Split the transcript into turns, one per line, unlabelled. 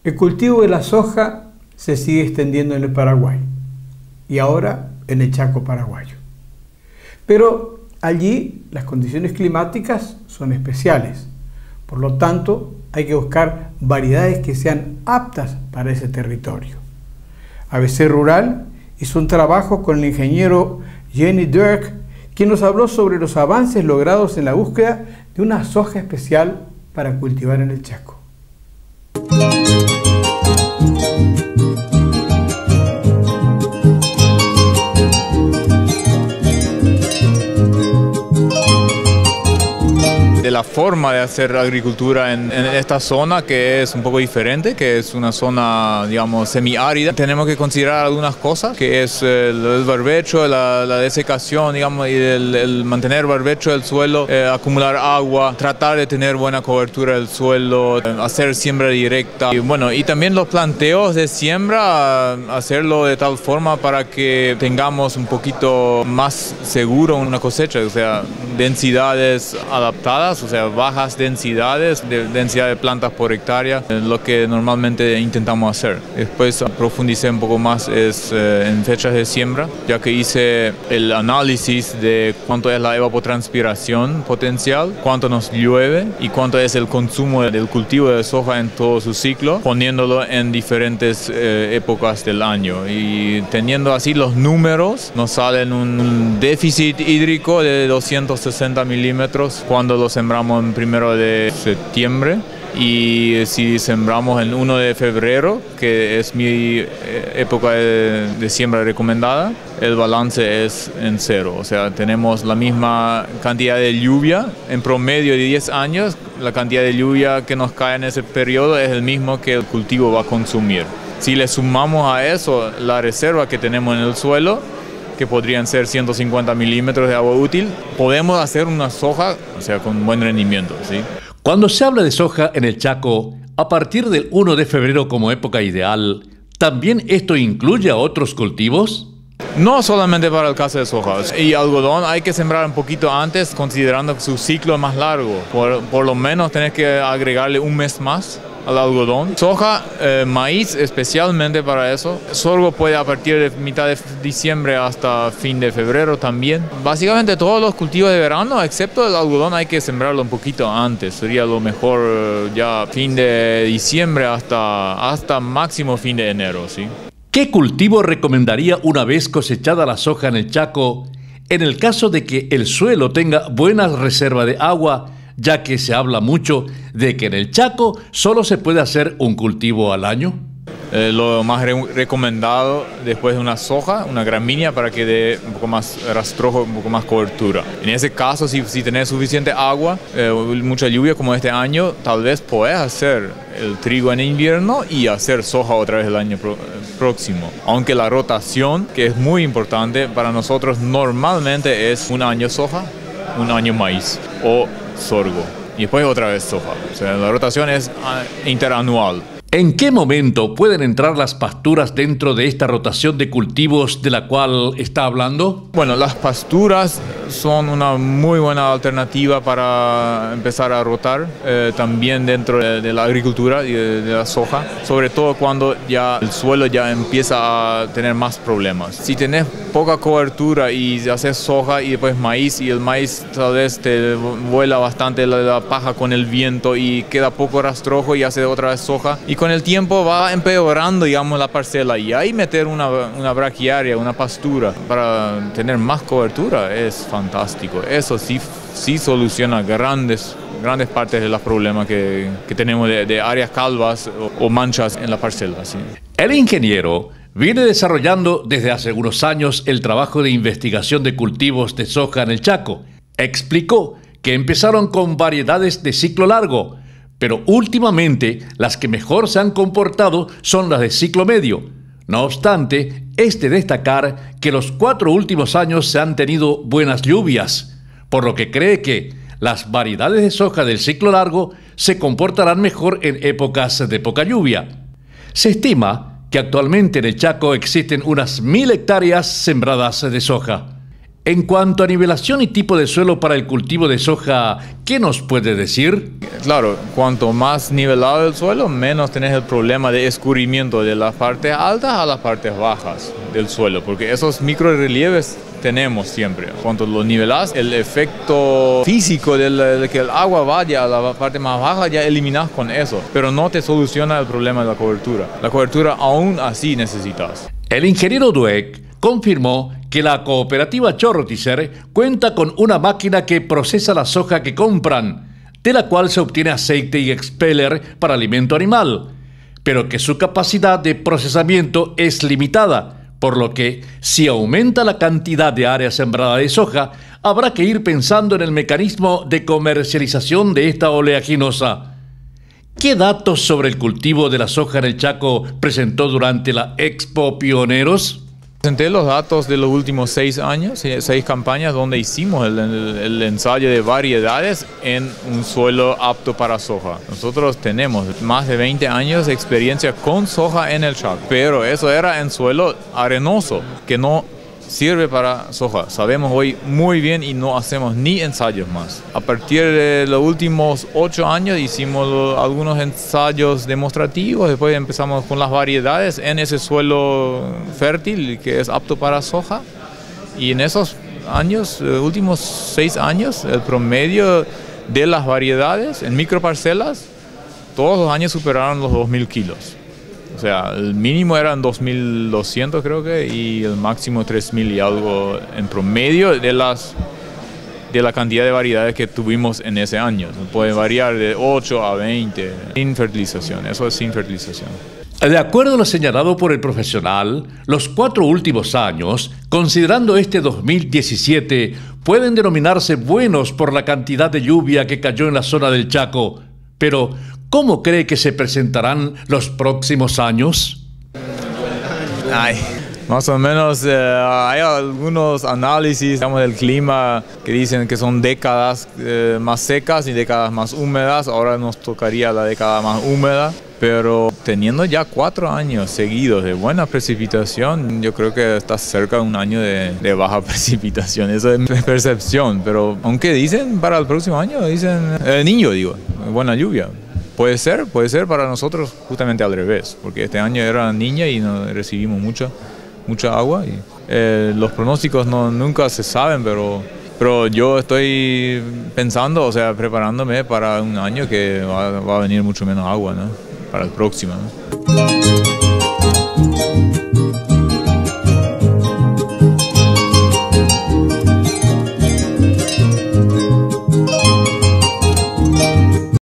El cultivo de la soja se sigue extendiendo en el Paraguay y ahora en el Chaco paraguayo. Pero allí las condiciones climáticas son especiales, por lo tanto hay que buscar variedades que sean aptas para ese territorio. ABC Rural hizo un trabajo con el ingeniero Jenny Dirk, quien nos habló sobre los avances logrados en la búsqueda de una soja especial para cultivar en el Chaco.
De la forma de hacer agricultura en esta zona, que es un poco diferente, que es una zona, digamos, semiárida. Tenemos que considerar algunas cosas, que es el barbecho, la desecación, digamos, y el mantener barbecho del suelo, acumular agua, tratar de tener buena cobertura del suelo, hacer siembra directa. Y bueno, y también los planteos de siembra, hacerlo de tal forma para que tengamos un poquito más seguro una cosecha, o sea, densidades adaptadas, o sea, bajas densidades, densidad de plantas por hectárea, lo que normalmente intentamos hacer. Después profundicé un poco más en fechas de siembra, ya que hice el análisis de cuánto es la evapotranspiración potencial, cuánto nos llueve y cuánto es el consumo del cultivo de soja en todo su ciclo, poniéndolo en diferentes épocas del año. Y teniendo así los números, nos salen un déficit hídrico de 260 milímetros cuando lo sembramos en 1 de septiembre, y si sembramos el 1 de febrero, que es mi época de siembra recomendada, el balance es en 0. O sea, tenemos la misma cantidad de lluvia en promedio de 10 años. La cantidad de lluvia que nos cae en ese periodo es el mismo que el cultivo va a consumir. Si le sumamos a eso la reserva que tenemos en el suelo, que podrían ser 150 milímetros de agua útil, podemos hacer una soja, o sea, con buen rendimiento, ¿sí?
Cuando se habla de soja en el Chaco, a partir del 1 de febrero como época ideal, ¿también esto incluye a otros cultivos?
No solamente para el caso de soja. Y algodón hay que sembrar un poquito antes, considerando que su ciclo es más largo. Por lo menos tenés que agregarle un mes más al algodón. Soja, maíz especialmente para eso. Sorgo puede a partir de mitad de diciembre hasta fin de febrero también. Básicamente todos los cultivos de verano, excepto el algodón, hay que sembrarlo un poquito antes. Sería lo mejor ya fin de diciembre hasta máximo fin de enero, ¿sí?
¿Qué cultivo recomendaría una vez cosechada la soja en el Chaco en el caso de que el suelo tenga buena reserva de agua, ya que se habla mucho de que en el Chaco solo se puede hacer un cultivo al año?
Lo más recomendado después de una soja, una gramínea, para que dé un poco más rastrojo, un poco más cobertura. En ese caso, si tenés suficiente agua, mucha lluvia como este año, tal vez podés hacer el trigo en invierno y hacer soja otra vez el año próximo. Aunque la rotación, que es muy importante para nosotros, normalmente es un año soja, un año maíz o sorgo. Y después otra vez soja. O sea, la rotación es interanual.
¿En qué momento pueden entrar las pasturas dentro de esta rotación de cultivos de la cual está hablando?
Bueno, las pasturas son una muy buena alternativa para empezar a rotar, también dentro de la agricultura y de la soja, sobre todo cuando ya el suelo ya empieza a tener más problemas. Si tenés poca cobertura y haces soja y después maíz, y el maíz tal vez te vuela bastante la paja con el viento y queda poco rastrojo y hace otra vez soja, y con el tiempo va empeorando, digamos, la parcela, y ahí meter una braquiaria, una pastura para tener más cobertura es fantástico. Eso sí soluciona grandes partes de los problemas que tenemos de áreas calvas o manchas en la parcela, ¿sí?
El ingeniero viene desarrollando desde hace unos años el trabajo de investigación de cultivos de soja en el Chaco. Explicó que empezaron con variedades de ciclo largo, pero últimamente las que mejor se han comportado son las de ciclo medio. No obstante, es de destacar que los 4 últimos años se han tenido buenas lluvias, por lo que cree que las variedades de soja del ciclo largo se comportarán mejor en épocas de poca lluvia. Se estima que actualmente en el Chaco existen unas 1000 hectáreas sembradas de soja. En cuanto a nivelación y tipo de suelo para el cultivo de soja, ¿qué nos puede decir?
Claro, cuanto más nivelado el suelo, menos tenés el problema de escurrimiento de las partes altas a las partes bajas del suelo, porque esos microrelieves tenemos siempre. Cuando lo nivelás, el efecto físico de que el agua vaya a la parte más baja ya eliminás con eso, pero no te soluciona el problema de la cobertura. La cobertura aún así necesitas.
El ingeniero Dweck confirmó que la cooperativa Chorrotizar cuenta con una máquina que procesa la soja que compran, de la cual se obtiene aceite y expeller para alimento animal, pero que su capacidad de procesamiento es limitada, por lo que si aumenta la cantidad de área sembrada de soja, habrá que ir pensando en el mecanismo de comercialización de esta oleaginosa. ¿Qué datos sobre el cultivo de la soja en el Chaco presentó durante la Expo Pioneros?
Presenté los datos de los últimos 6 años, 6 campañas donde hicimos el ensayo de variedades en un suelo apto para soja. Nosotros tenemos más de 20 años de experiencia con soja en el Chaco, pero eso era en suelo arenoso, que no sirve para soja. Sabemos hoy muy bien y no hacemos ni ensayos más. A partir de los últimos 8 años hicimos algunos ensayos demostrativos, después empezamos con las variedades en ese suelo fértil que es apto para soja. Y en esos años, últimos 6 años, el promedio de las variedades en microparcelas, todos los años superaron los 2.000 kilos. O sea, el mínimo eran 2.200 creo que y el máximo 3.000 y algo en promedio de la cantidad de variedades que tuvimos en ese año. Puede variar de 8 a 20 sin fertilización, eso es sin fertilización.
De acuerdo a lo señalado por el profesional, los 4 últimos años, considerando este 2017, pueden denominarse buenos por la cantidad de lluvia que cayó en la zona del Chaco. Pero, ¿cómo cree que se presentarán los próximos años?
Más o menos hay algunos análisis, digamos, del clima que dicen que son décadas más secas y décadas más húmedas. Ahora nos tocaría la década más húmeda, pero teniendo ya 4 años seguidos de buena precipitación, yo creo que está cerca de un año de baja precipitación. Eso es mi percepción, pero aunque dicen para el próximo año, dicen niño, digo, buena lluvia. Puede ser para nosotros justamente al revés, porque este año era niña y no recibimos mucha agua. Y, los pronósticos nunca se saben, pero yo estoy pensando, o sea, preparándome para un año que va a venir mucho menos agua, ¿no? Para el próximo, ¿no?